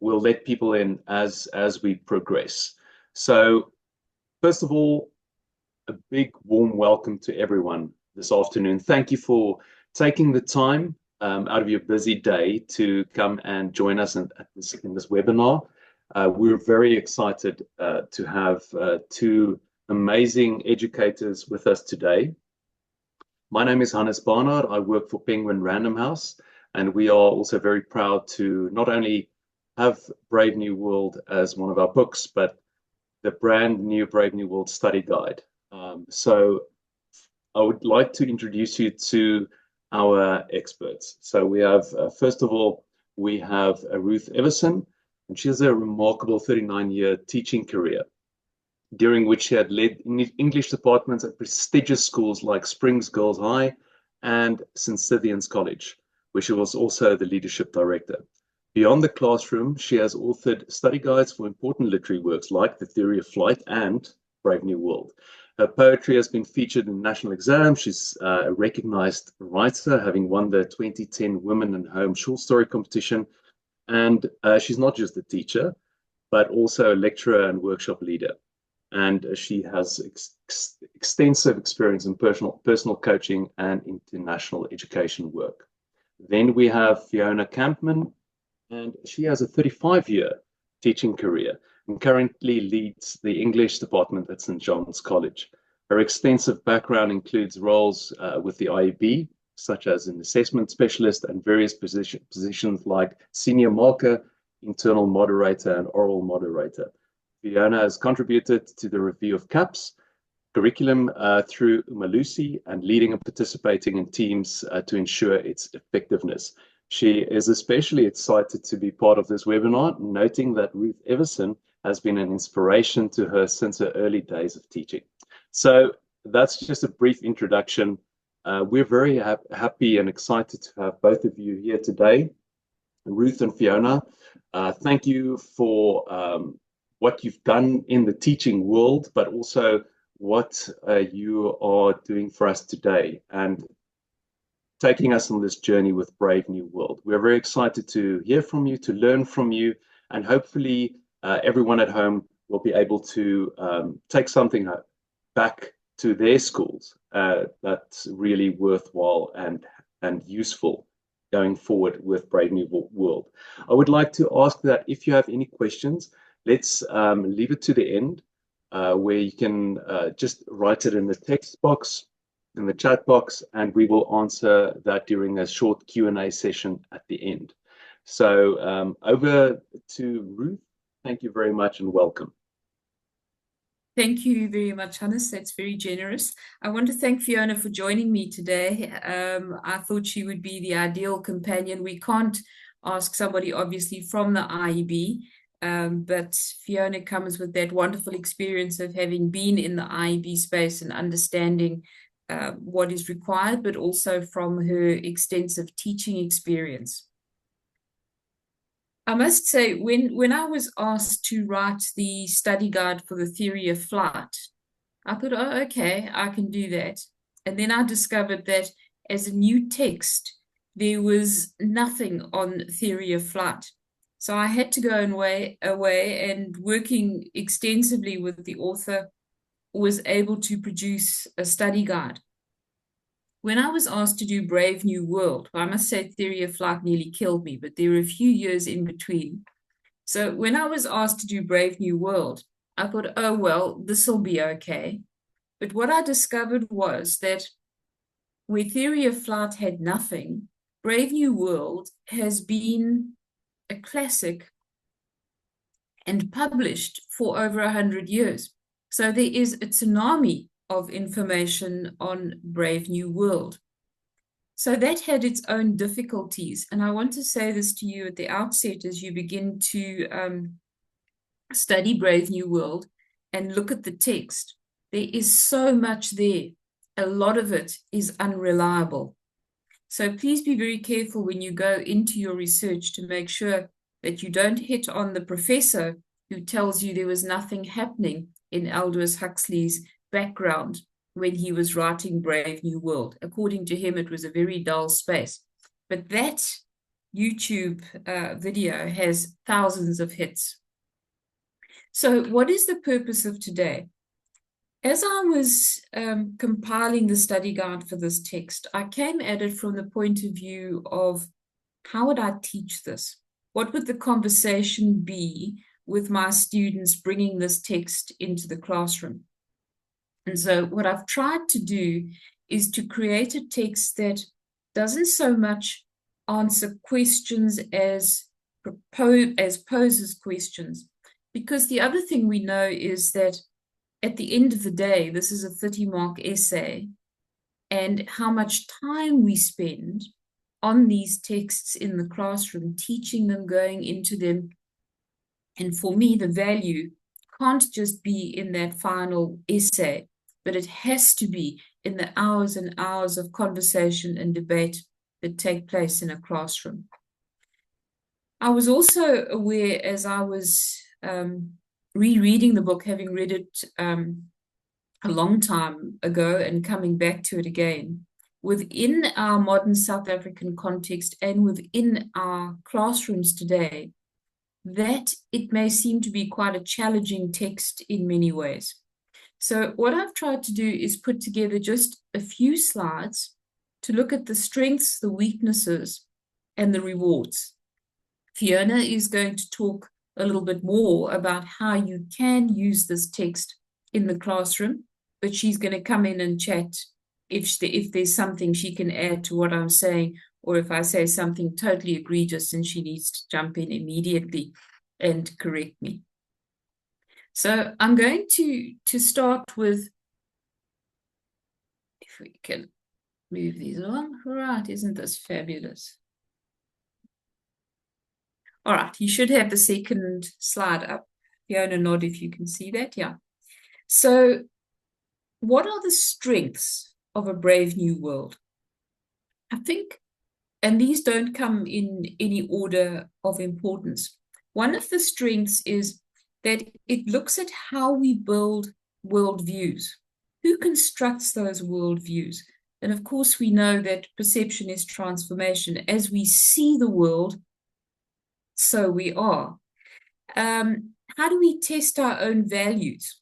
we'll let people in as we progress. So first of all, a big warm welcome to everyone this afternoon. Thank you for taking the time out of your busy day to come and join us in this webinar. We're very excited to have two amazing educators with us today. My name is Hannes Barnard. I work for Penguin Random House, and we are also very proud to not only have Brave New World as one of our books, but the brand new Brave New World study guide. So I would like to introduce you to our experts. So we have, first of all, we have Ruth Everson, and she has a remarkable 39-year teaching career, during which she had led English departments at prestigious schools like Springs Girls High and St. Stithians College, where she was also the leadership director. Beyond the classroom, she has authored study guides for important literary works like The Theory of Flight and Brave New World. Her poetry has been featured in national exams. She's a recognized writer, having won the 2010 Women in Home Short Story Competition. And she's not just a teacher, but also a lecturer and workshop leader. And she has extensive experience in personal coaching and international education work. Then we have Fiona Kampmann, and she has a 35-year teaching career and currently leads the English department at St. John's College. Her extensive background includes roles with the IEB, such as an assessment specialist, and various positions like senior marker, internal moderator, and oral moderator. Fiona has contributed to the review of CAPS curriculum through Umalusi and leading and participating in teams to ensure its effectiveness. She is especially excited to be part of this webinar, noting that Ruth Everson has been an inspiration to her since her early days of teaching. So that's just a brief introduction. We're very happy and excited to have both of you here today. Ruth and Fiona, thank you for what you've done in the teaching world, but also what you are doing for us today and taking us on this journey with Brave New World. We're very excited to hear from you, to learn from you, and hopefully everyone at home will be able to take something back to their schools that's really worthwhile and useful going forward with Brave New World. I would like to ask that if you have any questions, let's leave it to the end where you can just write it in the text box, in the chat box, and we will answer that during a short Q&A session at the end. So over to Ruth. Thank you very much and welcome. Thank you very much, Hannes. That's very generous. I want to thank Fiona for joining me today. I thought she would be the ideal companion. We can't ask somebody, obviously, from the IEB, but Fiona comes with that wonderful experience of having been in the IEB space and understanding what is required, but also from her extensive teaching experience. I must say, when I was asked to write the study guide for the theory of flight, I thought, oh, okay, I can do that. And then I discovered that as a new text, there was nothing on theory of flight. So I had to go away, and working extensively with the author, was able to produce a study guide. When I was asked to do Brave New World, well, I must say Theory of Flight nearly killed me, but there were a few years in between. So when I was asked to do Brave New World, I thought, oh, well, this will be okay. But what I discovered was that where Theory of Flight had nothing, Brave New World has been a classic and published for over 100 years. So there is a tsunami of information on Brave New World. So that had its own difficulties. And I want to say this to you at the outset as you begin to study Brave New World and look at the text. There is so much there. A lot of it is unreliable. So please be very careful when you go into your research to make sure that you don't hit on the professor who tells you there was nothing happening in Aldous Huxley's background when he was writing Brave New World. According to him, it was a very dull space. But that YouTube video has thousands of hits. So what is the purpose of today? As I was compiling the study guide for this text, I came at it from the point of view of how would I teach this? What would the conversation be with my students bringing this text into the classroom? And so what I've tried to do is to create a text that doesn't so much answer questions as poses questions. Because the other thing we know is that at the end of the day, this is a 30-mark essay, and how much time we spend on these texts in the classroom, teaching them, going into them. And for me, the value can't just be in that final essay, but it has to be in the hours and hours of conversation and debate that take place in a classroom. I was also aware as I was rereading the book, having read it a long time ago and coming back to it again, within our modern South African context and within our classrooms today, that it may seem to be quite a challenging text in many ways. So what I've tried to do is put together just a few slides to look at the strengths, the weaknesses, and the rewards. Fiona is going to talk a little bit more about how you can use this text in the classroom, but she's going to come in and chat if there's something she can add to what I'm saying, or if I say something totally egregious and she needs to jump in immediately and correct me. So I'm going to start with, if we can move these along. Right, isn't this fabulous? All right, you should have the second slide up. Fiona, nod if you can see that. Yeah. So what are the strengths of a brave new world? I think, and these don't come in any order of importance. One of the strengths is that it looks at how we build worldviews. Who constructs those worldviews? And of course, we know that perception is transformation. As we see the world, so we are. How do we test our own values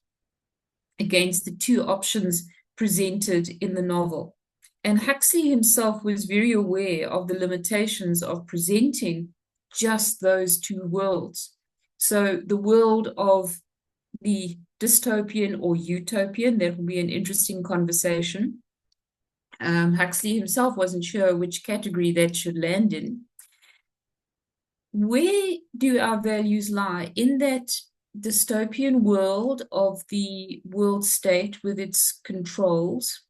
against the two options presented in the novel? And Huxley himself was very aware of the limitations of presenting just those two worlds. So the world of the dystopian or utopian, that will be an interesting conversation. Huxley himself wasn't sure which category that should land in. Where do our values lie? In that dystopian world of the world state with its controls,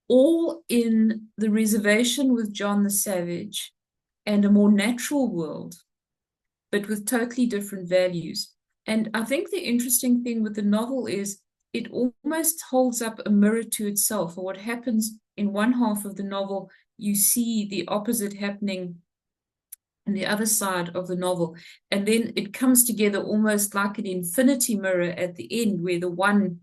or in the reservation with John the Savage and a more natural world, but with totally different values? And I think the interesting thing with the novel is it almost holds up a mirror to itself. Or what happens in one half of the novel, you see the opposite happening on the other side of the novel. And then it comes together almost like an infinity mirror at the end, where the one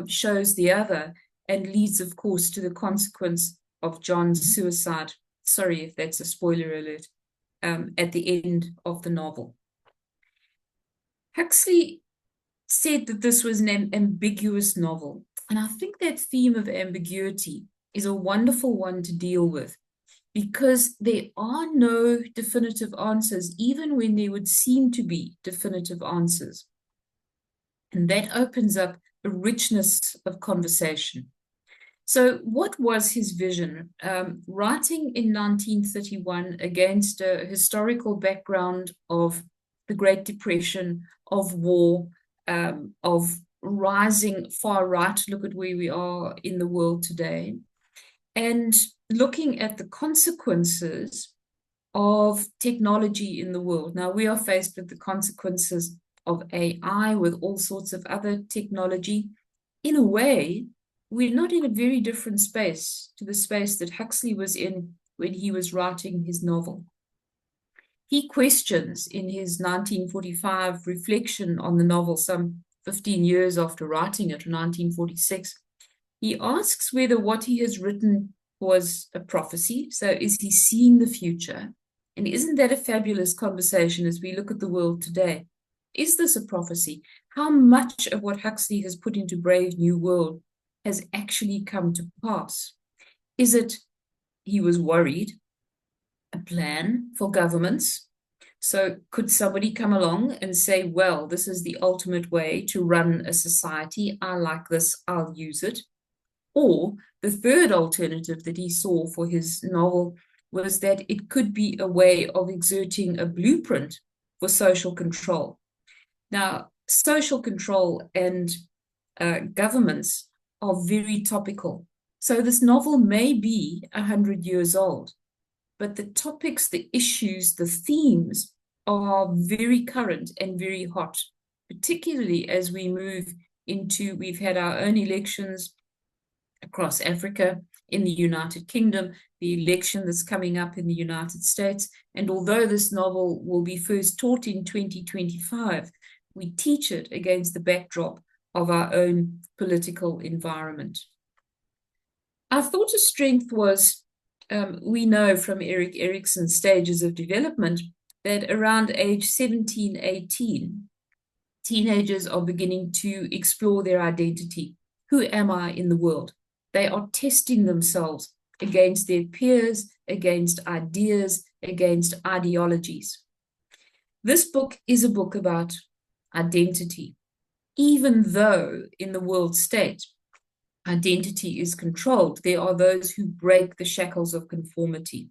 shows the other and leads, of course, to the consequence of John's suicide. Sorry if that's a spoiler alert, at the end of the novel. Huxley said that this was an ambiguous novel. And I think that theme of ambiguity is a wonderful one to deal with, because there are no definitive answers, even when there would seem to be definitive answers. And that opens up a richness of conversation. So what was his vision? Writing in 1931 against a historical background of the Great Depression, of war, of rising far right, look at where we are in the world today, and looking at the consequences of technology in the world. Now, we are faced with the consequences of AI, with all sorts of other technology. In a way, we're not in a very different space to the space that Huxley was in when he was writing his novel. He questions in his 1945 reflection on the novel, some 15 years after writing it, 1946, he asks whether what he has written was a prophecy. So is he seeing the future? And isn't that a fabulous conversation as we look at the world today? Is this a prophecy? How much of what Huxley has put into Brave New World has actually come to pass? Is it he was worried, a plan for governments? So could somebody come along and say, well, this is the ultimate way to run a society. I like this, I'll use it. Or the third alternative that he saw for his novel was that it could be a way of exerting a blueprint for social control. Now, social control and governments are very topical. So this novel may be 100 years old, but the topics, the issues, the themes are very current and very hot, particularly as we move into, we've had our own elections across Africa, in the United Kingdom, the election that's coming up in the United States. And although this novel will be first taught in 2025, we teach it against the backdrop of our own political environment. Our thought of strength was, we know from Erik Erikson's stages of development that around age 17, 18, teenagers are beginning to explore their identity. Who am I in the world? They are testing themselves against their peers, against ideas, against ideologies. This book is a book about identity, even though in the world state, identity is controlled. There are those who break the shackles of conformity.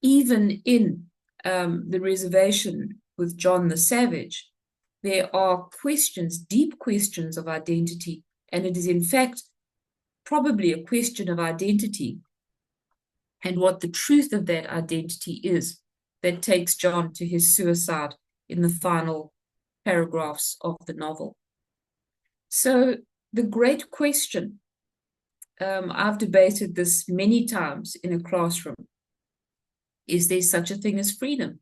Even in the reservation with John the Savage, there are questions, deep questions of identity, and it is in fact probably a question of identity and what the truth of that identity is that takes John to his suicide in the final paragraphs of the novel. So the great question, I've debated this many times in a classroom, is there such a thing as freedom?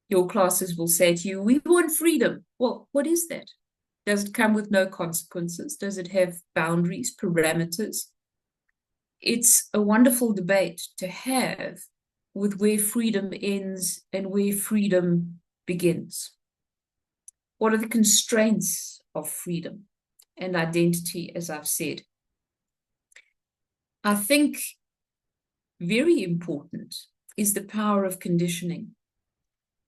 Your classes will say to you, we want freedom. Well, what is that? Does it come with no consequences? Does it have boundaries, parameters? It's a wonderful debate to have with where freedom ends and where freedom begins. What are the constraints of freedom and identity, as I've said? I think very important is the power of conditioning.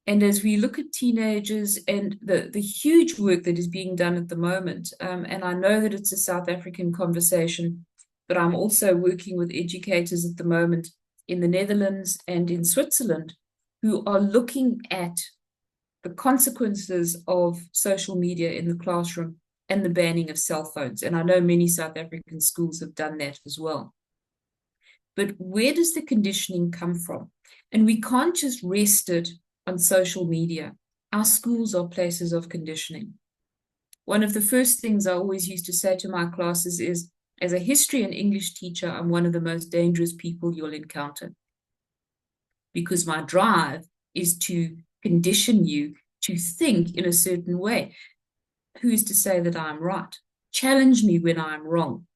And as we look at teenagers and the huge work that is being done at the moment, and I know that it's a South African conversation, but I'm also working with educators at the moment in the Netherlands and in Switzerland who are looking at the consequences of social media in the classroom and the banning of cell phones. And I know many South African schools have done that as well. But where does the conditioning come from? And we can't just rest it on social media. Our schools are places of conditioning. One of the first things I always used to say to my classes is, as a history and English teacher, I'm one of the most dangerous people you'll encounter, because my drive is to condition you to think in a certain way. Who's to say that I'm right? Challenge me when I'm wrong.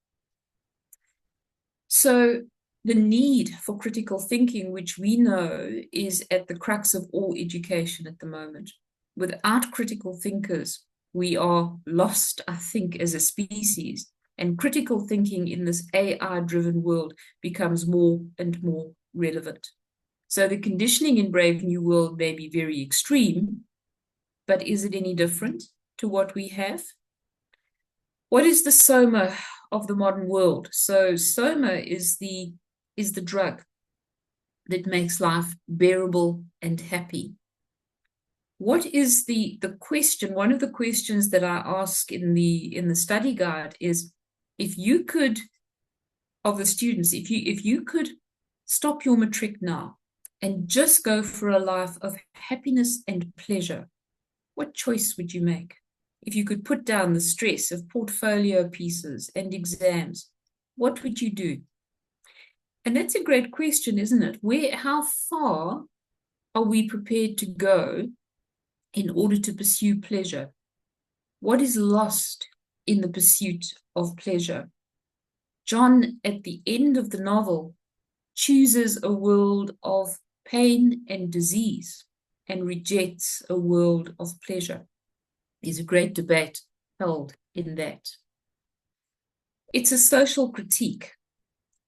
So the need for critical thinking, which we know is at the crux of all education at the moment. Without critical thinkers, we are lost, I think, as a species. And critical thinking in this AI-driven world becomes more and more relevant. So the conditioning in Brave New World may be very extreme, but is it any different to what we have? What is the soma of the modern world? So soma is the drug that makes life bearable and happy. What is the question? One of the questions that I ask in the study guide is, if you could, of the students, if you could stop your matric now and just go for a life of happiness and pleasure, what choice would you make? If you could put down the stress of portfolio pieces and exams, what would you do? And that's a great question, isn't it? How far are we prepared to go in order to pursue pleasure? What is lost in the pursuit of pleasure? John, at the end of the novel, chooses a world of pain and disease and rejects a world of pleasure. There's a great debate held in that. It's a social critique.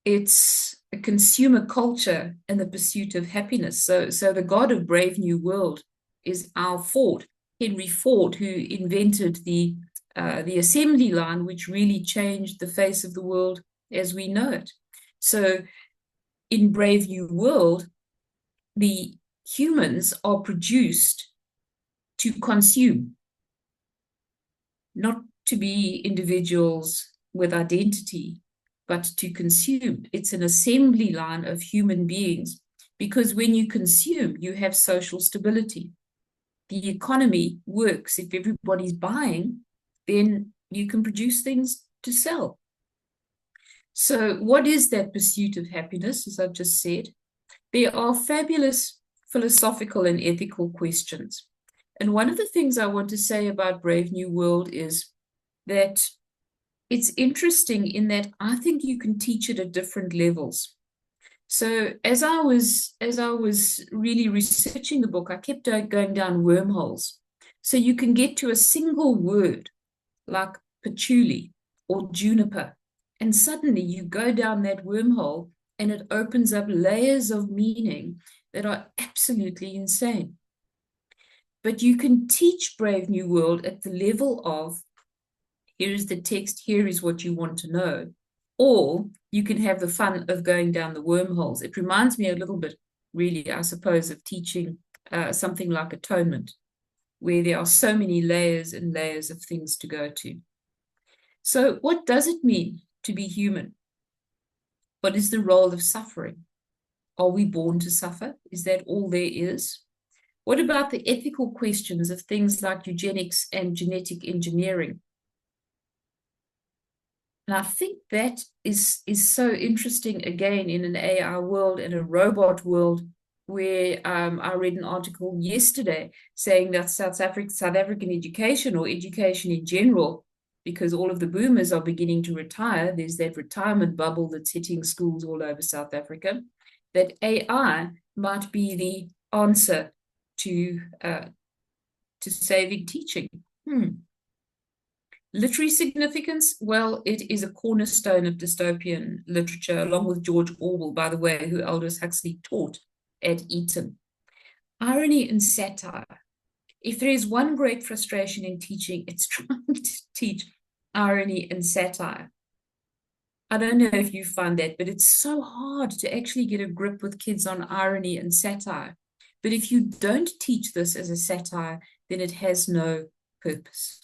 It's a consumer culture and the pursuit of happiness. So the God of Brave New World is our Ford, Henry Ford, who invented the assembly line, which really changed the face of the world as we know it. So in Brave New World, the humans are produced to consume, not to be individuals with identity, but to consume. It's an assembly line of human beings, because when you consume, you have social stability. The economy works. If everybody's buying, then you can produce things to sell. So what is that pursuit of happiness, as I've just said? There are fabulous philosophical and ethical questions. And one of the things I want to say about Brave New World is that it's interesting in that I think you can teach it at different levels. So as I was really researching the book, I kept going down wormholes. So you can get to a single word like patchouli or juniper, and suddenly you go down that wormhole and it opens up layers of meaning that are absolutely insane. But you can teach Brave New World at the level of, here is the text, here is what you want to know. Or you can have the fun of going down the wormholes. It reminds me a little bit, really, I suppose, of teaching something like atonement, where there are so many layers and layers of things to go to. So what does it mean to be human? What is the role of suffering? Are we born to suffer? Is that all there is? What about the ethical questions of things like eugenics and genetic engineering? And I think that is so interesting, again, in an AI world and a robot world, where I read an article yesterday saying that South African education, or education in general, because all of the boomers are beginning to retire, there's that retirement bubble that's hitting schools all over South Africa, that AI might be the answer to saving teaching. Literary significance, well, it is a cornerstone of dystopian literature, along with George Orwell, by the way, who Aldous Huxley taught at Eton. Irony and satire. If there is one great frustration in teaching, it's trying to teach irony and satire. I don't know if you find that, but it's so hard to actually get a grip with kids on irony and satire. But if you don't teach this as a satire, then it has no purpose.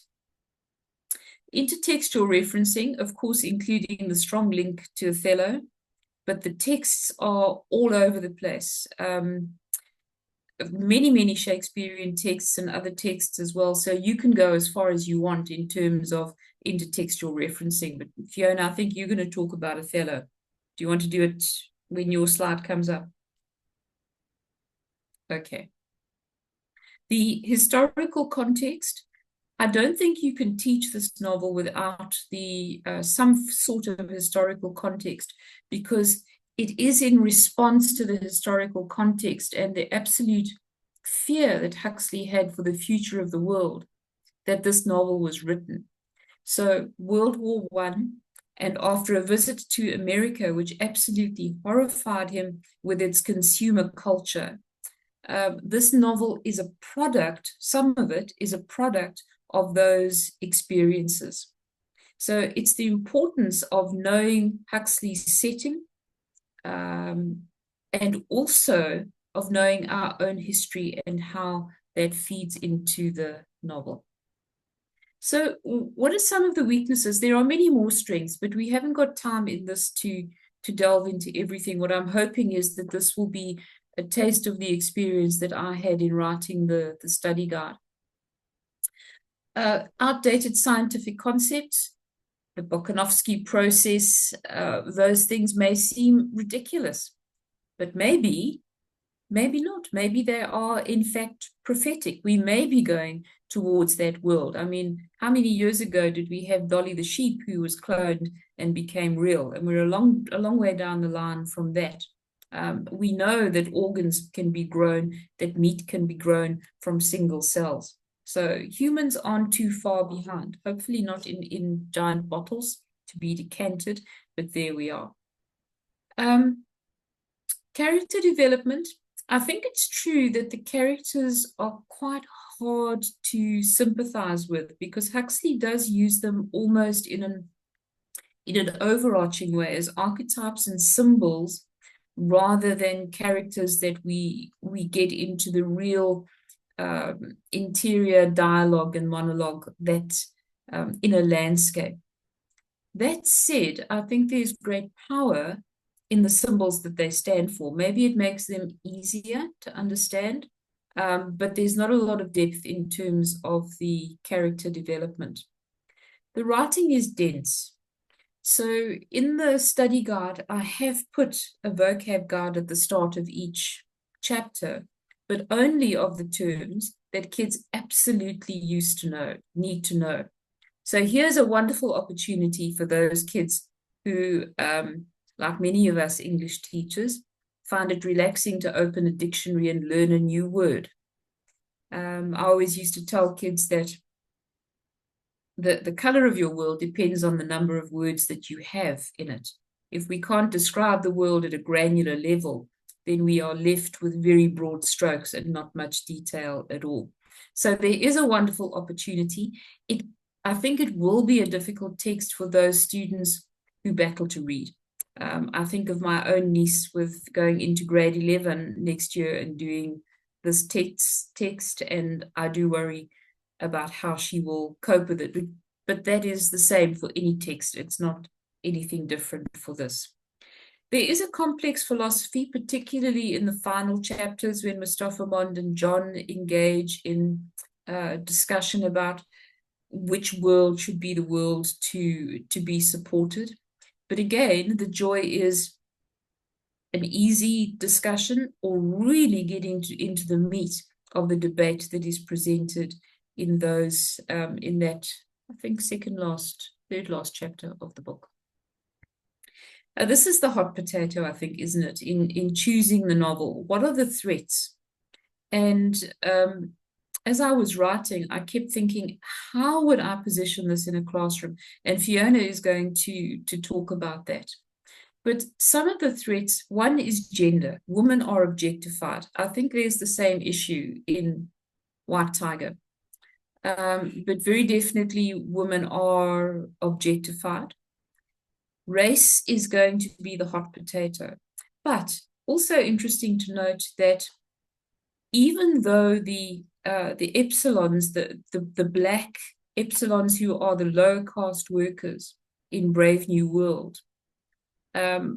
Intertextual referencing, of course, including the strong link to Othello, but the texts are all over the place. Many Shakespearean texts and other texts as well. So you can go as far as you want in terms of intertextual referencing. But Fiona, I think you're going to talk about Othello. Do you want to do it when your slide comes up? Okay. The historical context. I don't think you can teach this novel without the some sort of historical context, because it is in response to the historical context and the absolute fear that Huxley had for the future of the world that this novel was written. So World War I, and after a visit to America, which absolutely horrified him with its consumer culture, this novel is a product, some of it is a product of those experiences. So it's the importance of knowing Huxley's setting, and also of knowing our own history and how that feeds into the novel. So what are some of the weaknesses? There are many more strengths, but we haven't got time in this to delve into everything. What I'm hoping is that this will be a taste of the experience that I had in writing the study guide. Outdated scientific concepts, the Bokanovsky process, those things may seem ridiculous, but maybe not. Maybe they are, in fact, prophetic. We may be going towards that world. I mean, how many years ago did we have Dolly the sheep who was cloned and became real? And we're a long way down the line from that. We know that organs can be grown, that meat can be grown from single cells. So humans aren't too far behind, hopefully not in giant bottles to be decanted, but there we are. Character development. I think it's true that the characters are quite hard to sympathize with because Huxley does use them almost in an overarching way as archetypes and symbols rather than characters that we get into the real interior dialogue and monologue that in a landscape. That said, I think there's great power in the symbols that they stand for. Maybe it makes them easier to understand, but there's not a lot of depth in terms of the character development. The writing is dense. So in the study guide, I have put a vocab guide at the start of each chapter, but only of the terms that kids absolutely need to know. So here's a wonderful opportunity for those kids who, like many of us English teachers, find it relaxing to open a dictionary and learn a new word. I always used to tell kids that the color of your world depends on the number of words that you have in it. If we can't describe the world at a granular level, then we are left with very broad strokes and not much detail at all. So there is a wonderful opportunity. I think it will be a difficult text for those students who battle to read. I think of my own niece with going into grade 11 next year and doing this text, and I do worry about how she will cope with it. But that is the same for any text. It's not anything different for this. There is a complex philosophy, particularly in the final chapters when Mustafa Mond and John engage in discussion about which world should be the world to be supported. But again, the joy is an easy discussion or really getting into the meat of the debate that is presented in those in that, I think, third last chapter of the book. This is the hot potato, I think, isn't it? In choosing the novel, what are the threats? And as I was writing, I kept thinking, how would I position this in a classroom? And Fiona is going to talk about that. But some of the threats, one is gender. Women are objectified. I think there's the same issue in White Tiger. But very definitely women are objectified. Race is going to be the hot potato. But also interesting to note that even though the epsilons, the black epsilons who are the low caste workers in Brave New World are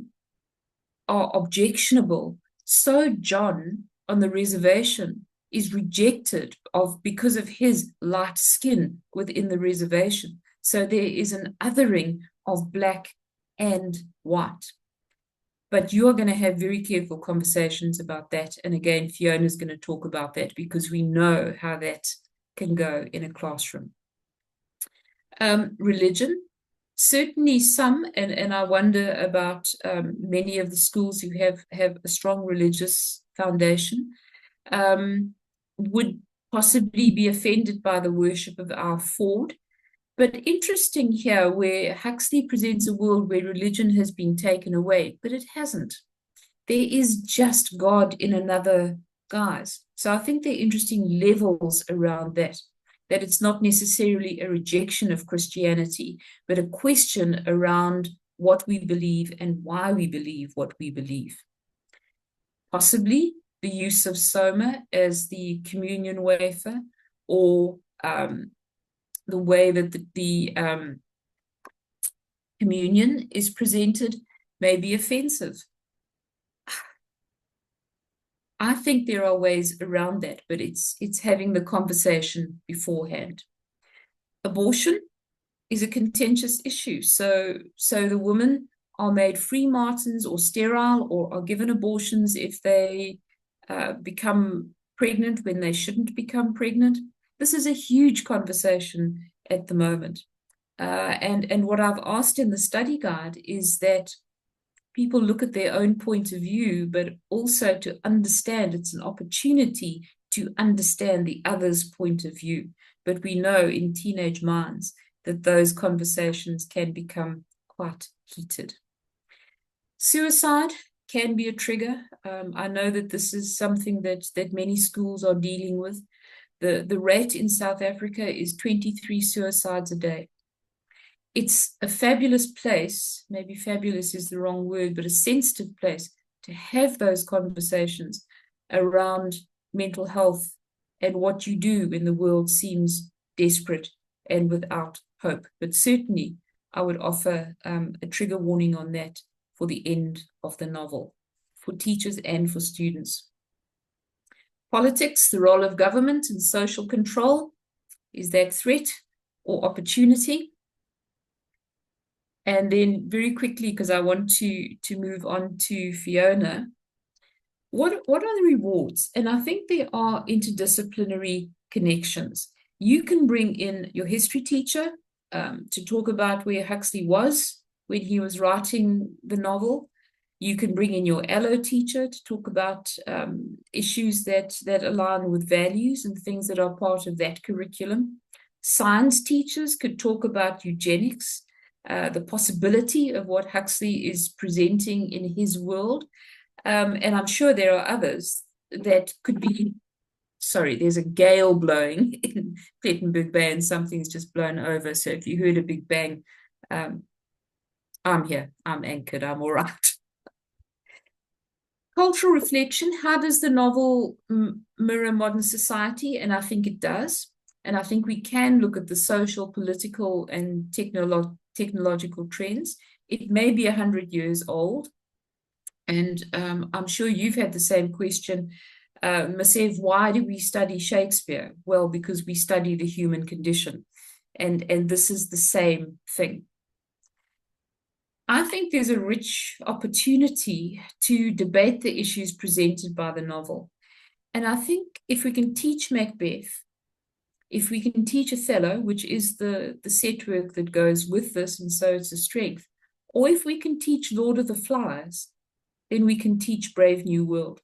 objectionable, so John on the reservation is rejected because of his light skin within the reservation. So there is an othering of black and white. But you are going to have very careful conversations about that. And again, Fiona's going to talk about that because we know how that can go in a classroom. Religion, certainly some, and I wonder about many of the schools who have a strong religious foundation, would possibly be offended by the worship of our Ford. But interesting here, where Huxley presents a world where religion has been taken away, but it hasn't. There is just God in another guise. So I think there are interesting levels around that it's not necessarily a rejection of Christianity, but a question around what we believe and why we believe what we believe. Possibly the use of soma as the communion wafer, or the way that the communion is presented may be offensive. I think there are ways around that, but it's having the conversation beforehand. Abortion is a contentious issue. So the women are made free martyrs or sterile or are given abortions if they become pregnant when they shouldn't become pregnant. This is a huge conversation at the moment. And what I've asked in the study guide is that people look at their own point of view, but also to understand it's an opportunity to understand the other's point of view. But we know in teenage minds that those conversations can become quite heated. Suicide can be a trigger. I know that this is something that many schools are dealing with. The rate in South Africa is 23 suicides a day. It's a fabulous place, maybe fabulous is the wrong word, but a sensitive place to have those conversations around mental health and what you do when the world seems desperate and without hope. But certainly, I would offer a trigger warning on that for the end of the novel, for teachers and for students. Politics, the role of government and social control, is that threat or opportunity? And then very quickly, because I want to move on to Fiona, what are the rewards? And I think there are interdisciplinary connections. You can bring in your history teacher to talk about where Huxley was when he was writing the novel. You can bring in your LO teacher to talk about issues that align with values and things that are part of that curriculum. Science teachers could talk about eugenics, the possibility of what Huxley is presenting in his world. And I'm sure there are others that could be, sorry, there's a gale blowing in Plettenberg Bay and something's just blown over. So if you heard a big bang, I'm here, I'm anchored, I'm all right. Cultural reflection, how does the novel mirror modern society? And I think it does. And I think we can look at the social, political, and technological trends. It may be 100 years old. And I'm sure you've had the same question. Masev, why do we study Shakespeare? Well, because we study the human condition. And this is the same thing. I think there's a rich opportunity to debate the issues presented by the novel. And I think if we can teach Macbeth, if we can teach Othello, which is the set work that goes with this, and so it's a strength, or if we can teach Lord of the Flies, then we can teach Brave New World.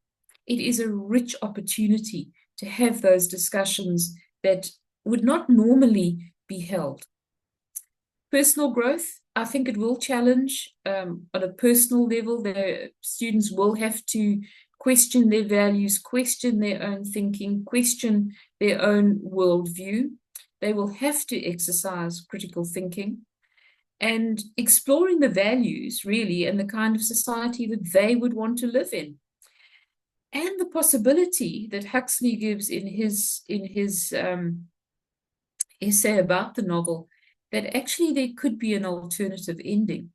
It is a rich opportunity to have those discussions that would not normally be held. Personal growth, I think it will challenge on a personal level. The students will have to question their values, question their own thinking, question their own worldview. They will have to exercise critical thinking and exploring the values, really, and the kind of society that they would want to live in. And the possibility that Huxley gives in his essay about the novel, that actually there could be an alternative ending.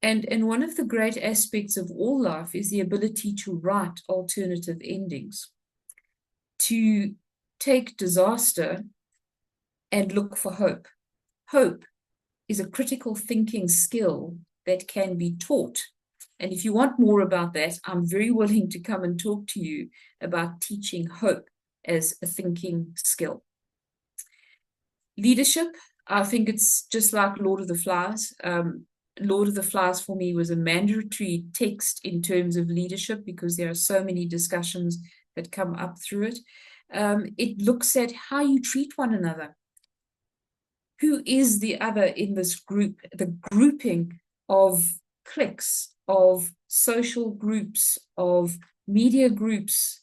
And one of the great aspects of all life is the ability to write alternative endings, to take disaster and look for hope. Hope is a critical thinking skill that can be taught. And if you want more about that, I'm very willing to come and talk to you about teaching hope as a thinking skill. Leadership, I think it's just like Lord of the Flies. Lord of the Flies for me was a mandatory text in terms of leadership because there are so many discussions that come up through it. It looks at how you treat one another. Who is the other in this group? The grouping of cliques, of social groups, of media groups.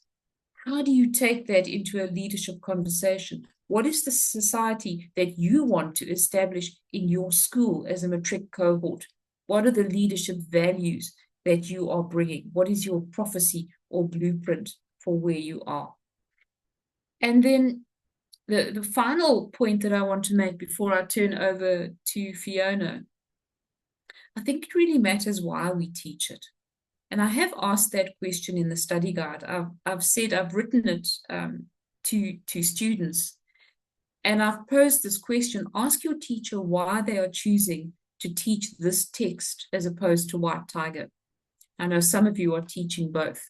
How do you take that into a leadership conversation? What is the society that you want to establish in your school as a matric cohort? What are the leadership values that you are bringing? What is your prophecy or blueprint for where you are? And then the final point that I want to make before I turn over to Fiona, I think it really matters why we teach it. And I have asked that question in the study guide. I've said I've written it to students. And I've posed this question, ask your teacher why they are choosing to teach this text as opposed to White Tiger. I know some of you are teaching both,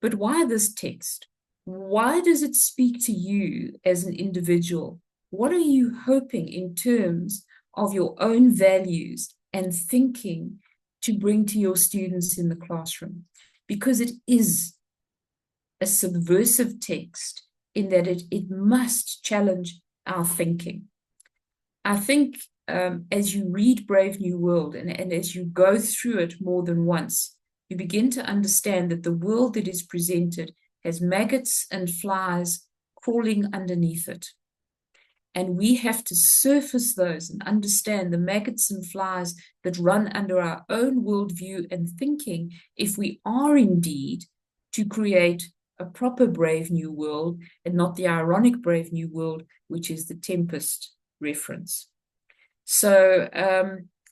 but why this text? Why does it speak to you as an individual? What are you hoping in terms of your own values and thinking to bring to your students in the classroom, because it is a subversive text in that it must challenge our thinking. I think as you read Brave New World and as you go through it more than once, you begin to understand that the world that is presented has maggots and flies crawling underneath it. And we have to surface those and understand the maggots and flies that run under our own worldview and thinking if we are indeed to create a proper Brave New World and not the ironic Brave New World, which is the Tempest reference. So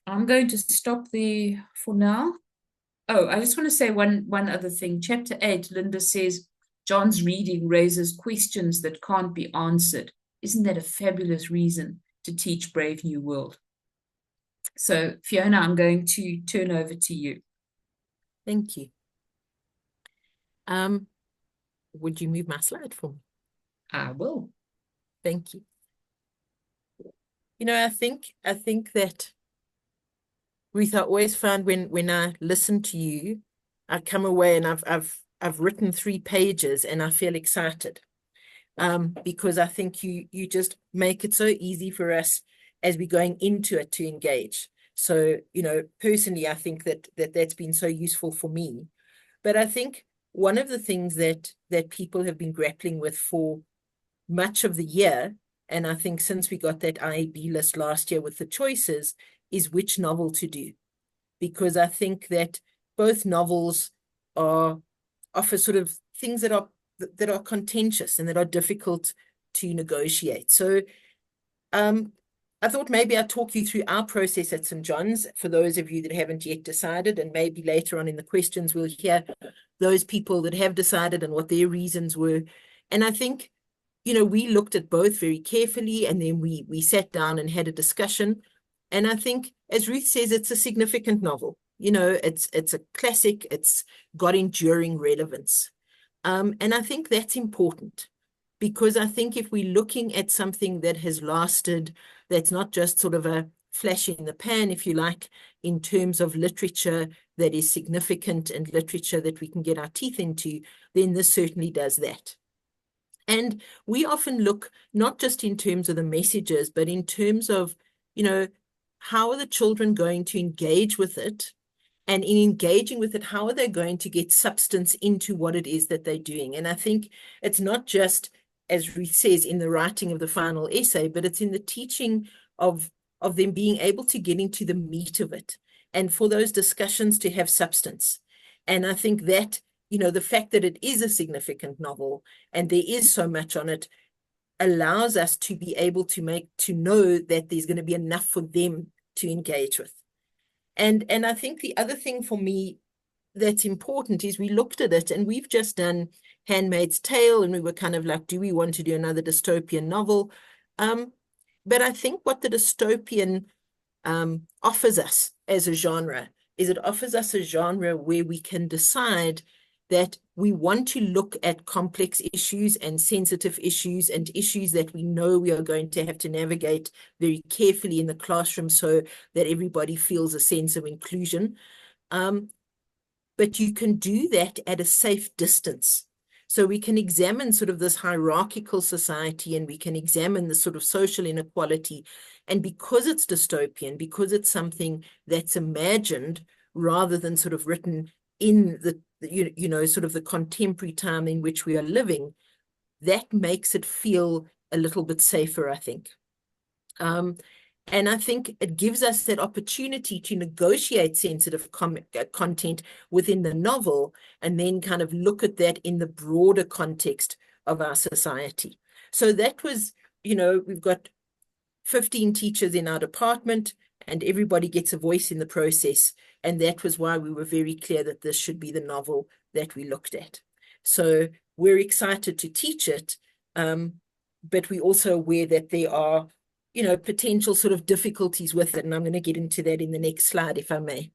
I'm going to stop there for now. Oh, I just want to say one other thing. Chapter 8, Linda says, John's reading raises questions that can't be answered. Isn't that a fabulous reason to teach Brave New World? So, Fiona, I'm going to turn over to you. Thank you. Would you move my slide for me? I will. Thank you. You know, I think that, Ruth, I always found when I listen to you, I come away and I've written 3 pages and I feel excited. Because I think you just make it so easy for us as we're going into it to engage. So, you know, personally, I think that's been so useful for me. But I think one of the things that people have been grappling with for much of the year, and I think since we got that IAB list last year with the choices, is which novel to do. Because I think that both novels offer sort of things that are contentious and that are difficult to negotiate. So I thought maybe I'd talk you through our process at St. John's for those of you that haven't yet decided, and maybe later on in the questions we'll hear those people that have decided and what their reasons were. And I think, you know, we looked at both very carefully, and then we sat down and had a discussion. And I think, as Ruth says, it's a significant novel. You know, it's a classic. It's got enduring relevance. And I think that's important, because I think if we're looking at something that has lasted, that's not just sort of a flash in the pan, if you like, in terms of literature that is significant and literature that we can get our teeth into, then this certainly does that. And we often look not just in terms of the messages, but in terms of, you know, how are the children going to engage with it? And in engaging with it, how are they going to get substance into what it is that they're doing? And I think it's not just, as Ruth says, in the writing of the final essay, but it's in the teaching of them being able to get into the meat of it, and for those discussions to have substance. And I think that, you know, the fact that it is a significant novel and there is so much on it allows us to be able to know that there's going to be enough for them to engage with. And I think the other thing for me that's important is we looked at it, and we've just done Handmaid's Tale, and we were kind of like, do we want to do another dystopian novel? But I think what the dystopian offers us as a genre is it offers us a genre where we can decide that we want to look at complex issues and sensitive issues and issues that we know we are going to have to navigate very carefully in the classroom so that everybody feels a sense of inclusion. But you can do that at a safe distance. So we can examine sort of this hierarchical society, and we can examine the sort of social inequality. And because it's dystopian, because it's something that's imagined rather than sort of written in the you know, sort of the contemporary time in which we are living, that makes it feel a little bit safer, I think. And I think it gives us that opportunity to negotiate sensitive content within the novel, and then kind of look at that in the broader context of our society. So that was, you know, we've got 15 teachers in our department, and everybody gets a voice in the process. And that was why we were very clear that this should be the novel that we looked at. So we're excited to teach it, but we're also aware that there are, you know, potential sort of difficulties with it. And I'm going to get into that in the next slide, if I may.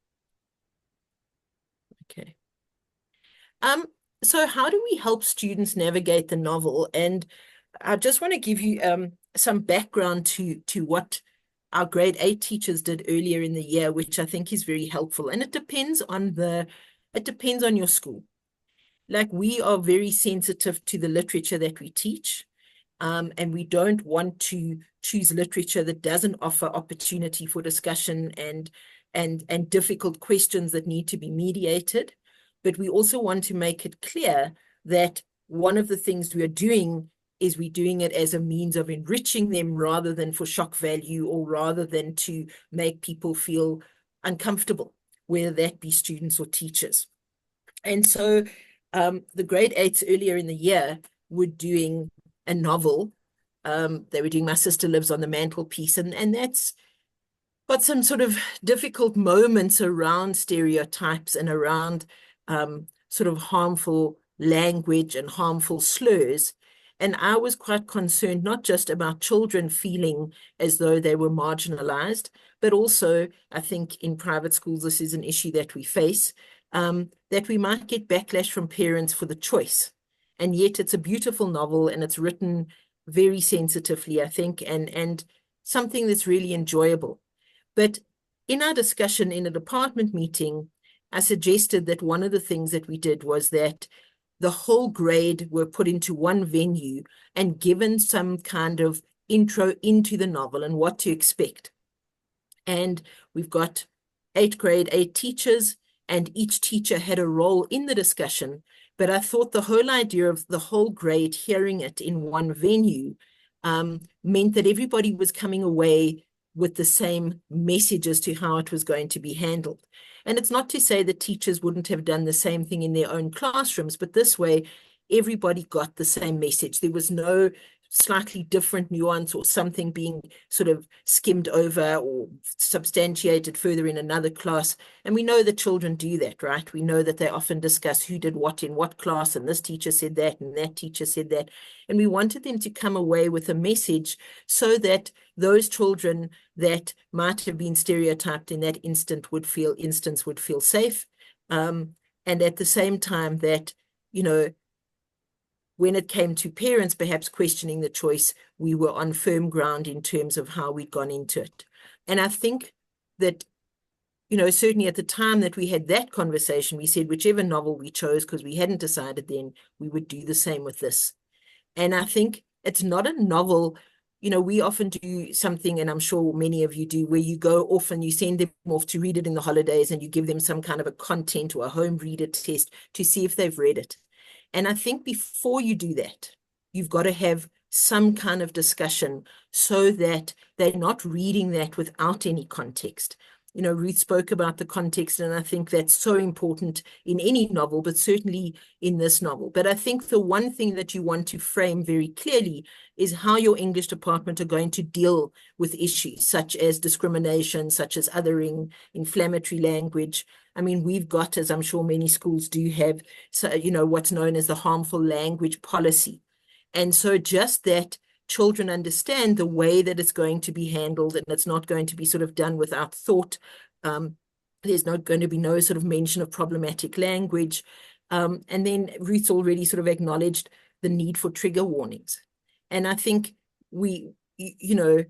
Okay. So how do we help students navigate the novel? And I just want to give you some background to what our grade 8 teachers did earlier in the year, which I think is very helpful. And it depends on your school. Like, we are very sensitive to the literature that we teach. And we don't want to choose literature that doesn't offer opportunity for discussion and difficult questions that need to be mediated. But we also want to make it clear that one of the things we are doing is we're doing it as a means of enriching them rather than for shock value, or rather than to make people feel uncomfortable, whether that be students or teachers. And so the grade 8s earlier in the year were doing a novel. They were doing My Sister Lives on the Mantelpiece, and that's got some sort of difficult moments around stereotypes and around sort of harmful language and harmful slurs. And I was quite concerned, not just about children feeling as though they were marginalized, but also, I think in private schools, this is an issue that we face, that we might get backlash from parents for the choice. And yet it's a beautiful novel, and it's written very sensitively, I think, and something that's really enjoyable. But in our discussion in a department meeting, I suggested that one of the things that we did was that the whole grade were put into one venue and given some kind of intro into the novel and what to expect. And we've got 8th grade, 8 teachers, and each teacher had a role in the discussion. But I thought the whole idea of the whole grade hearing it in one venue meant that everybody was coming away with the same message as to how it was going to be handled. And it's not to say that teachers wouldn't have done the same thing in their own classrooms, but this way, everybody got the same message. There was no slightly different nuance or something being sort of skimmed over or substantiated further in another class. And we know that children do that, right? We know that they often discuss who did what in what class, and this teacher said that, and that teacher said that. And we wanted them to come away with a message so that those children that might have been stereotyped in that instance would feel safe. And at the same time that, you know, when it came to parents perhaps questioning the choice, we were on firm ground in terms of how we'd gone into it. And I think that, you know, certainly at the time that we had that conversation, we said whichever novel we chose, because we hadn't decided then, we would do the same with this. And I think it's not a novel. You know, we often do something, and I'm sure many of you do, where you go off and you send them off to read it in the holidays, and you give them some kind of a content or a home reader test to see if they've read it. And I think before you do that, you've got to have some kind of discussion so that they're not reading that without any context. You know, Ruth spoke about the context, and I think that's so important in any novel, but certainly in this novel. But I think the one thing that you want to frame very clearly is how your English department are going to deal with issues such as discrimination, such as othering, inflammatory language. I mean, we've got, as I'm sure many schools do have, so, you know, what's known as the harmful language policy. And so just that children understand the way that it's going to be handled, and it's not going to be sort of done without thought. There's not going to be no sort of mention of problematic language. And then Ruth already sort of acknowledged the need for trigger warnings. And I think we know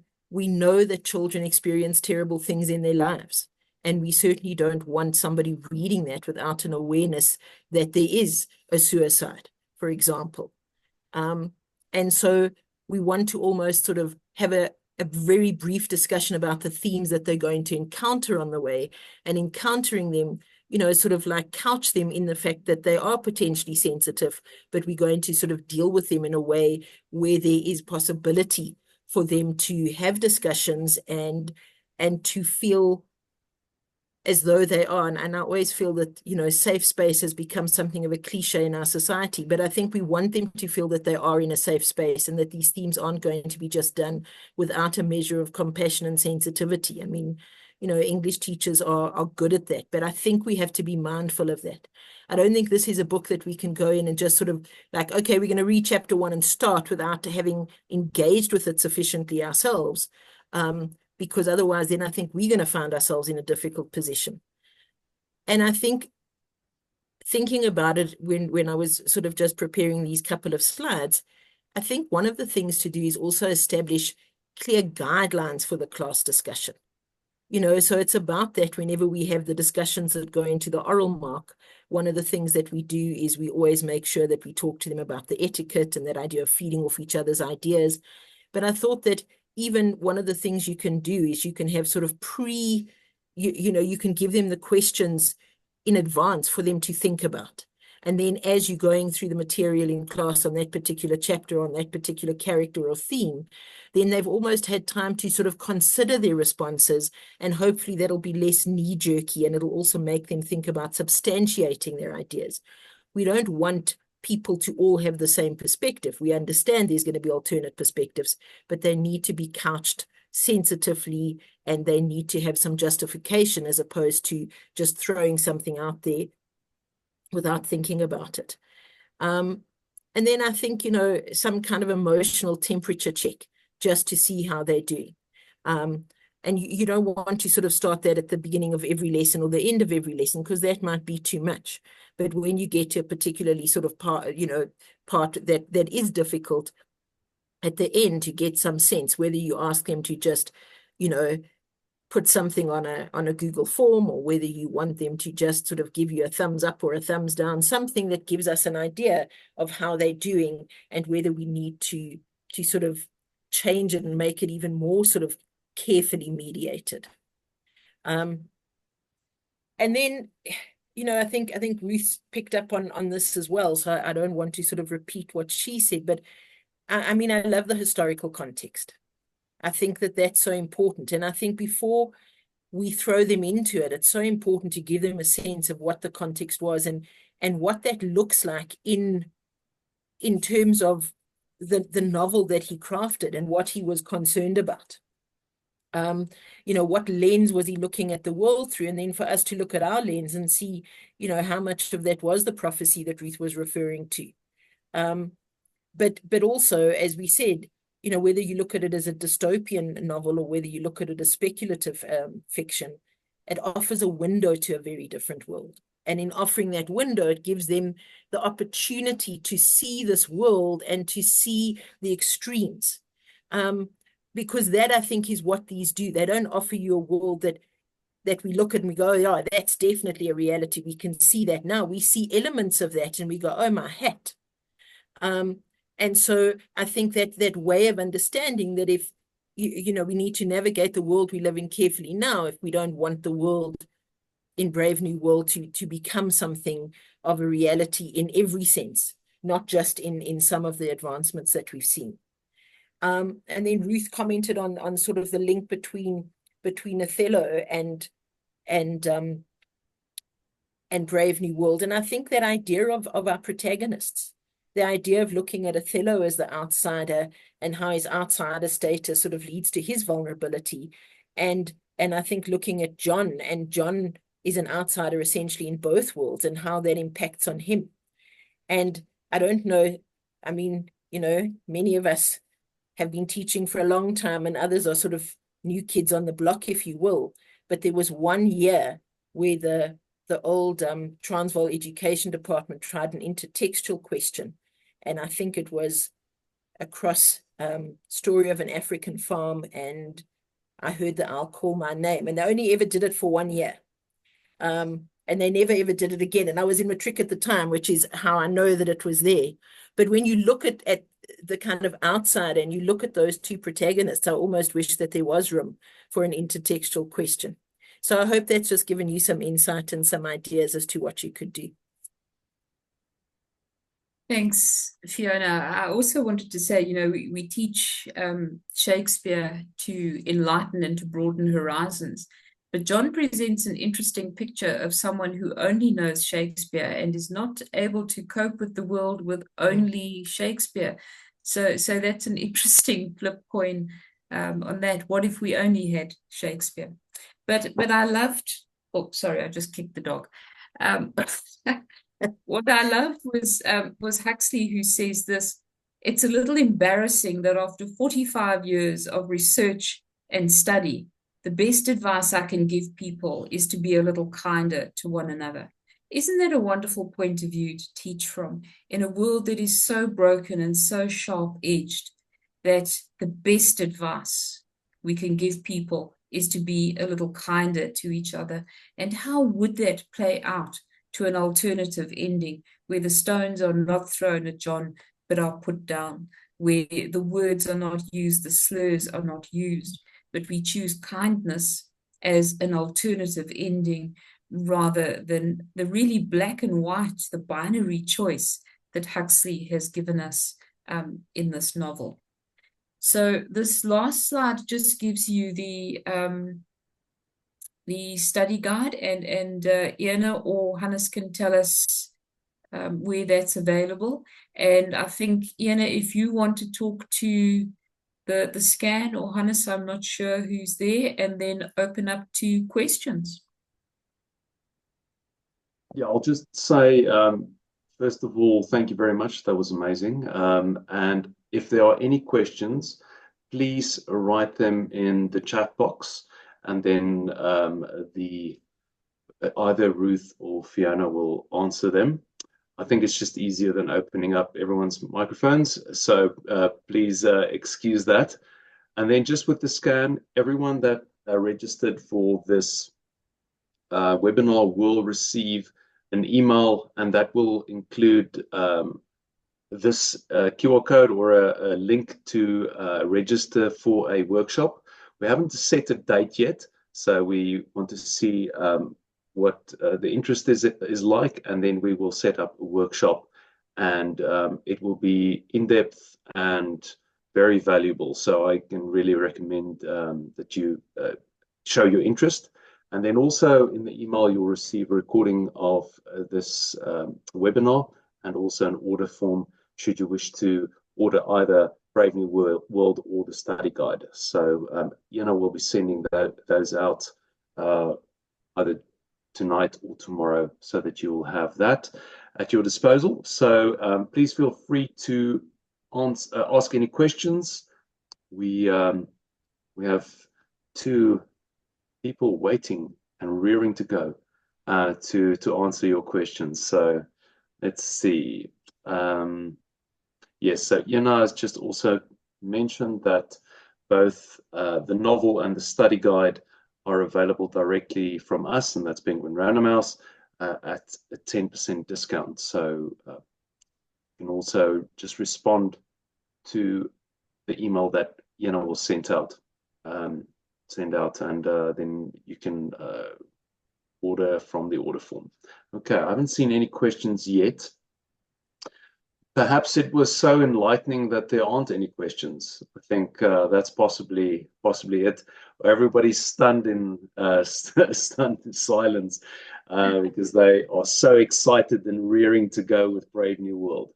that children experience terrible things in their lives. And we certainly don't want somebody reading that without an awareness that there is a suicide, for example. And so we want to almost sort of have a very brief discussion about the themes that they're going to encounter on the way, and encountering them, you know, sort of like couch them in the fact that they are potentially sensitive, but we're going to sort of deal with them in a way where there is possibility for them to have discussions and to feel as though they are. And I always feel that, you know, safe space has become something of a cliche in our society, but I think we want them to feel that they are in a safe space, and that these themes aren't going to be just done without a measure of compassion and sensitivity. I mean, you know, English teachers are good at that, but I think we have to be mindful of that. I don't think this is a book that we can go in and just sort of like, okay, we're going to read chapter 1 and start without having engaged with it sufficiently ourselves. Because otherwise then I think we're going to find ourselves in a difficult position. And I think thinking about it when I was sort of just preparing these couple of slides, I think one of the things to do is also establish clear guidelines for the class discussion. You know, so it's about that whenever we have the discussions that go into the oral mark, one of the things that we do is we always make sure that we talk to them about the etiquette and that idea of feeding off each other's ideas. But I thought that even one of the things you can do is you can have sort of you know, you can give them the questions in advance for them to think about. And then as you're going through the material in class on that particular chapter, on that particular character or theme, then they've almost had time to sort of consider their responses, and hopefully that'll be less knee-jerky, and it'll also make them think about substantiating their ideas. We don't want people to all have the same perspective. We understand there's going to be alternate perspectives, but they need to be couched sensitively, and they need to have some justification as opposed to just throwing something out there without thinking about it. And then I think, you know, some kind of emotional temperature check just to see how they're doing. And you don't want to sort of start that at the beginning of every lesson or the end of every lesson, because that might be too much. But when you get to a particularly sort of part, you know, part that is difficult, at the end to get some sense, whether you ask them to just, you know, put something on a Google form, or whether you want them to just sort of give you a thumbs up or a thumbs down, something that gives us an idea of how they're doing and whether we need to sort of change it and make it even more sort of carefully mediated. And then, you know, I think Ruth picked up on this as well, so I don't want to sort of repeat what she said, but I mean, I love the historical context. I think that that's so important. And I think before we throw them into it, it's so important to give them a sense of what the context was and what that looks like in terms of the novel that he crafted and what he was concerned about. You know, what lens was he looking at the world through? And then for us to look at our lens and see, you know, how much of that was the prophecy that Ruth was referring to. But also, as we said, you know, whether you look at it as a dystopian novel or whether you look at it as speculative fiction, it offers a window to a very different world. And in offering that window, it gives them the opportunity to see this world and to see the extremes. Because that, I think, is what these do. They don't offer you a world that we look at and we go, yeah, that's definitely a reality. We can see that now. We see elements of that and we go, oh, my hat. And so I think that way of understanding that if, you know, we need to navigate the world we live in carefully now, if we don't want the world in Brave New World to become something of a reality in every sense, not just in some of the advancements that we've seen. And then Ruth commented on sort of the link between Othello and Brave New World. And I think that idea of our protagonists, the idea of looking at Othello as the outsider and how his outsider status sort of leads to his vulnerability. And I think looking at John, and John is an outsider essentially in both worlds, and how that impacts on him. And I don't know, I mean, you know, many of us have been teaching for a long time and others are sort of new kids on the block, if you will. But there was 1 year where the old Transvaal Education Department tried an intertextual question. And I think it was across Story of an African Farm and I Heard the Owl Call My Name. And they only ever did it for 1 year. And they never ever did it again. And I was in matric at the time, which is how I know that it was there. But when you look at the kind of outside and you look at those two protagonists, I almost wish that there was room for an intertextual question. So I hope that's just given you some insight and some ideas as to what you could do. Thanks, Fiona. I also wanted to say, you know, we teach Shakespeare to enlighten and to broaden horizons. But John presents an interesting picture of someone who only knows Shakespeare and is not able to cope with the world with only Shakespeare. So that's an interesting flip coin on that. What if we only had Shakespeare? But I loved, oh, sorry, I just kicked the dog. What I loved was Huxley, who says this: it's a little embarrassing that after 45 years of research and study, the best advice I can give people is to be a little kinder to one another. Isn't that a wonderful point of view to teach from in a world that is so broken and so sharp-edged? that the best advice we can give people is to be a little kinder to each other. And how would that play out to an alternative ending where the stones are not thrown at John but are put down, where the words are not used, the slurs are not used, but we choose kindness as an alternative ending rather than the really black and white, the binary choice that Huxley has given us in this novel. So this last slide just gives you the study guide, and Fiona or Hannes can tell us where that's available. And I think, Fiona, if you want to talk to the scan, or Hannes, I'm not sure who's there, and then open up to questions. Yeah, I'll just say, first of all, thank you very much. That was amazing. And if there are any questions, please write them in the chat box, and then either Ruth or Fiona will answer them. I think it's just easier than opening up everyone's microphones. So please excuse that. And then just with the scan, everyone that registered for this webinar will receive an email, and that will include this QR code or a link to register for a workshop. We haven't set a date yet, so we want to see what the interest is like, and then we will set up a workshop, and it will be in-depth and very valuable. So I can really recommend that you show your interest. And then also in the email, you'll receive a recording of this webinar, and also an order form should you wish to order either Brave New World or the study guide. So, we'll be sending those out either tonight or tomorrow, so that you will have that at your disposal. So please feel free to ask any questions. We have two people waiting and rearing to go to answer your questions. So let's see. Yes, so Yana has just also mentioned that both the novel and the study guide are available directly from us, and that's Penguin Random House, at a 10% discount. So you can also just respond to the email that Yana will send out, and then you can order from the order form. Okay, I haven't seen any questions yet. Perhaps it was so enlightening that there aren't any questions. I think that's possibly it. Everybody's stunned in silence because they are so excited and rearing to go with Brave New World.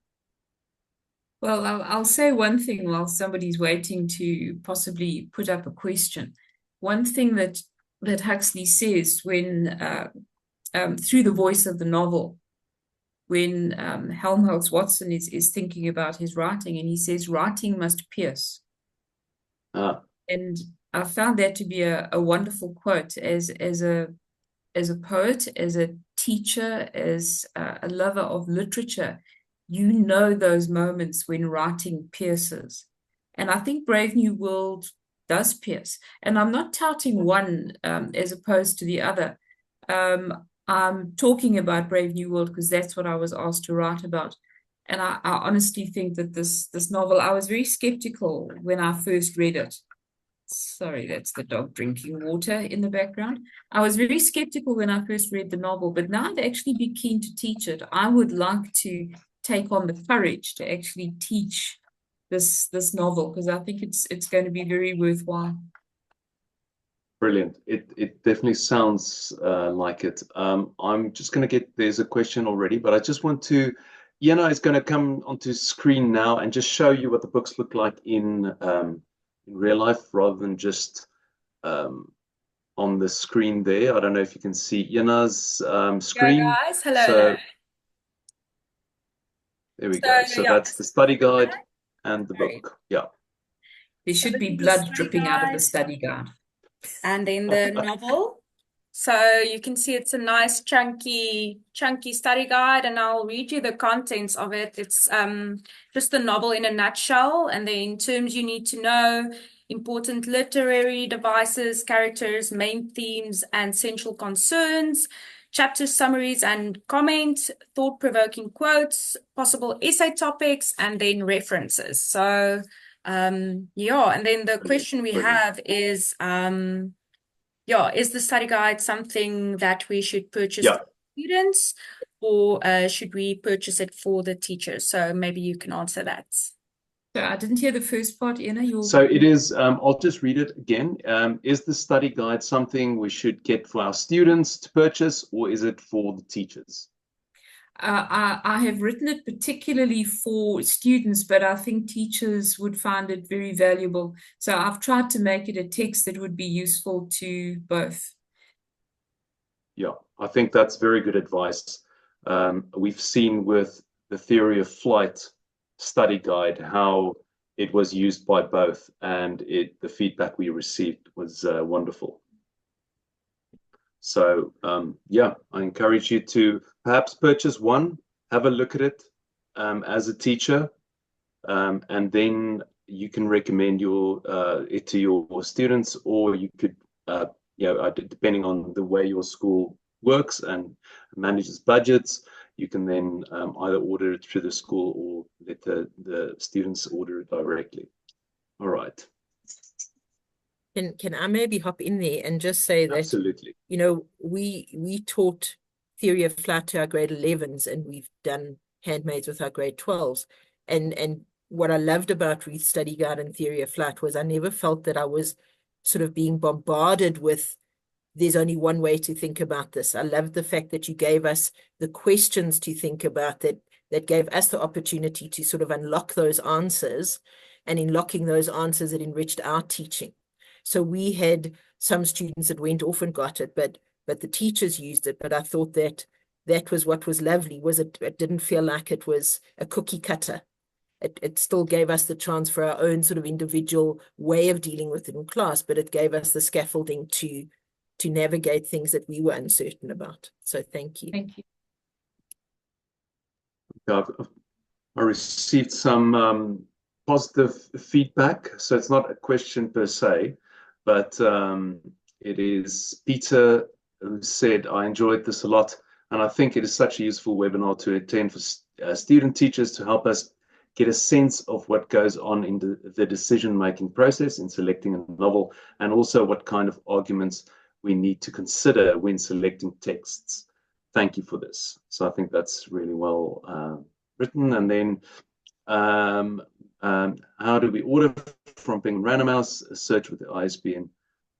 Well, I'll say one thing while somebody's waiting to possibly put up a question. One thing that Huxley says when through the voice of the novel, when Helmholtz Watson is thinking about his writing, and he says writing must pierce. And I found that to be a wonderful quote as a poet, as a teacher, as a lover of literature. You know those moments when writing pierces. And I think Brave New World does pierce. And I'm not touting one as opposed to the other. I'm talking about Brave New World because that's what I was asked to write about. And I honestly think that this novel, I was very skeptical when I first read it. Sorry, that's the dog drinking water in the background. I was very skeptical when I first read the novel, but now I'd actually be keen to teach it. I would like to take on the courage to actually teach this novel, because I think it's going to be very worthwhile. Brilliant. It definitely sounds like it. I'm just going to there's a question already, but I just want to, Yana is going to come onto screen now and just show you what the books look like in real life, rather than just on the screen there. I don't know if you can see Yana's screen. Go guys, hello. So there we go. So that's the study guide and the book. Yeah. There should be blood dripping out of the study guide. And in the novel, So you can see it's a nice chunky study guide, and I'll read you the contents of it. It's just the novel in a nutshell, and then terms you need to know, important literary devices, characters, main themes, and central concerns, chapter summaries and comment, thought-provoking quotes, possible essay topics, and then references. So yeah, and then the question we have is is the study guide something that we should purchase for students, or should we purchase it for the teachers? So maybe you can answer that. So I didn't hear the first part, Anna. So it is, I'll just read it again. Is the study guide something we should get for our students to purchase, or is it for the teachers? I have written it particularly for students, but I think teachers would find it very valuable. So I've tried to make it a text that would be useful to both. Yeah, I think that's very good advice. We've seen with the theory of flight study guide how it was used by both, and the feedback we received was wonderful. So yeah, I encourage you to perhaps purchase one, have a look at it as a teacher, and then you can recommend it to your students, or you could, depending on the way your school works and manages budgets, you can then either order it through the school or let the students order it directly. All right. Can I maybe hop in there and just say that, absolutely, we taught theory of flight to our grade 11s, and we've done handmaids with our grade 12s. And what I loved about Ruth's study guide and theory of flight was I never felt that I was sort of being bombarded with, there's only one way to think about this. I loved the fact that you gave us the questions to think about, that gave us the opportunity to sort of unlock those answers, and in locking those answers, it enriched our teaching. So we had some students that went off and got it, but the teachers used it. But I thought that was what was lovely, was it didn't feel like it was a cookie cutter. It still gave us the chance for our own sort of individual way of dealing with it in class, but it gave us the scaffolding to navigate things that we were uncertain about. So thank you. Thank you. I received some positive feedback. So it's not a question per se, but it is Peter who said, I enjoyed this a lot, and I think it is such a useful webinar to attend for student teachers to help us get a sense of what goes on in the decision-making process in selecting a novel, and also what kind of arguments we need to consider when selecting texts. Thank you for this. So I think that's really well written. And then how do we order from Penguin Random House? A search with the ISBN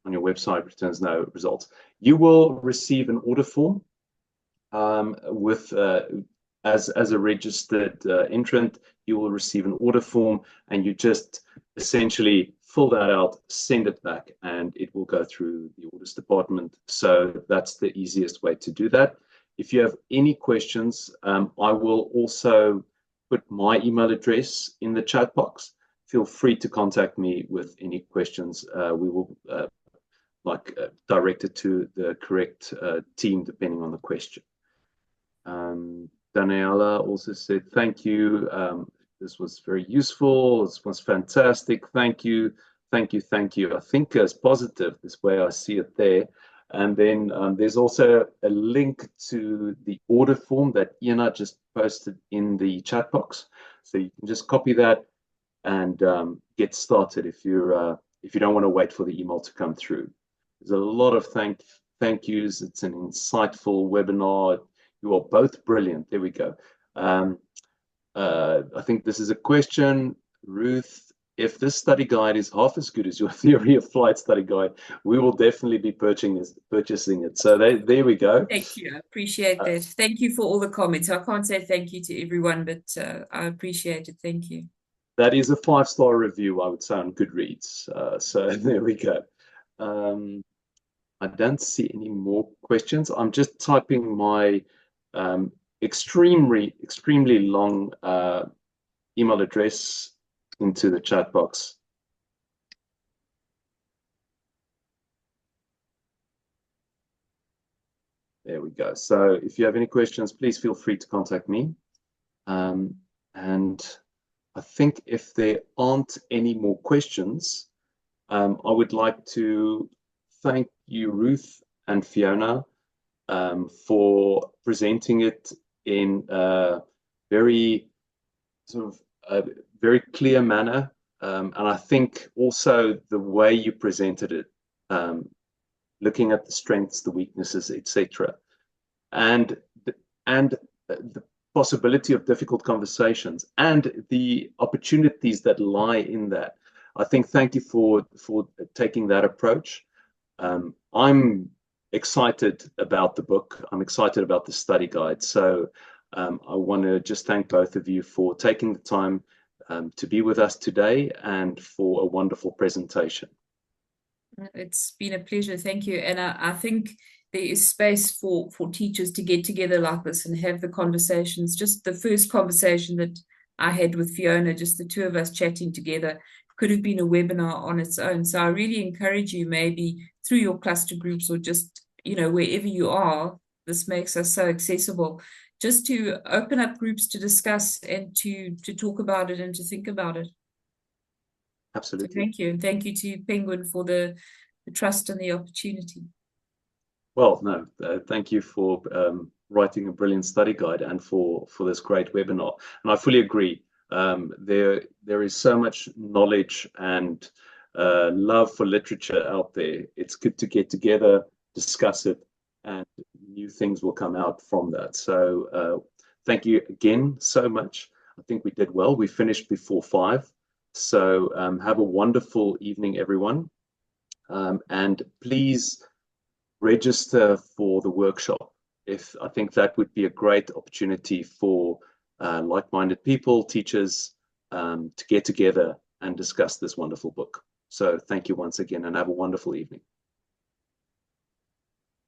on your website returns no results. You will receive an order form with as a registered entrant. You will receive an order form, and you just essentially fill that out, send it back, and it will go through the orders department. So that's the easiest way to do that. If you have any questions, I will also put my email address in the chat box. Feel free to contact me with any questions. We will direct it to the correct team depending on the question. Daniela also said, thank you. This was very useful. This was fantastic. Thank you. Thank you. Thank you. I think as positive, this way I see it there. And then there's also a link to the order form that Iana just posted in the chat box. So you can just copy that and get started if you don't want to wait for the email to come through. There's a lot of thank yous. It's an insightful webinar. You are both brilliant. There we go. I think this is a question, Ruth. If this study guide is half as good as your theory of flight study guide, we will definitely be purchasing it. So there we go. Thank you. I appreciate that. Thank you for all the comments. I can't say thank you to everyone, but I appreciate it. Thank you. That is a 5-star review, I would say, on Goodreads. So there we go. I don't see any more questions. I'm just typing my extremely long email address into the chat box. There we go. So if you have any questions, please feel free to contact me. And I think if there aren't any more questions, I would like to thank you, Ruth and Fiona, for presenting it in a very very clear manner. And I think also the way you presented it, looking at the strengths, the weaknesses, etc., and the possibility of difficult conversations and the opportunities that lie in that. I think thank you for taking that approach. I'm excited about the book. I'm excited about the study guide. So I want to just thank both of you for taking the time to be with us today and for a wonderful presentation. It's been a pleasure. Thank you. And I think there is space for teachers to get together like this and have the conversations. Just the first conversation that I had with Fiona, just the two of us chatting together, could have been a webinar on its own. So I really encourage you, maybe through your cluster groups or just, wherever you are, this makes us so accessible, just to open up groups to discuss and to talk about it and to think about it. Absolutely. So thank you. And thank you to Penguin for the trust and the opportunity. Well, no, thank you for writing a brilliant study guide and for this great webinar. And I fully agree. There is so much knowledge and love for literature out there. It's good to get together, discuss it, and new things will come out from that. So thank you again so much. I think we did well. We finished before 5. So have a wonderful evening, everyone. And please register for the workshop. I think that would be a great opportunity for like-minded people, teachers, to get together and discuss this wonderful book. So thank you once again and have a wonderful evening.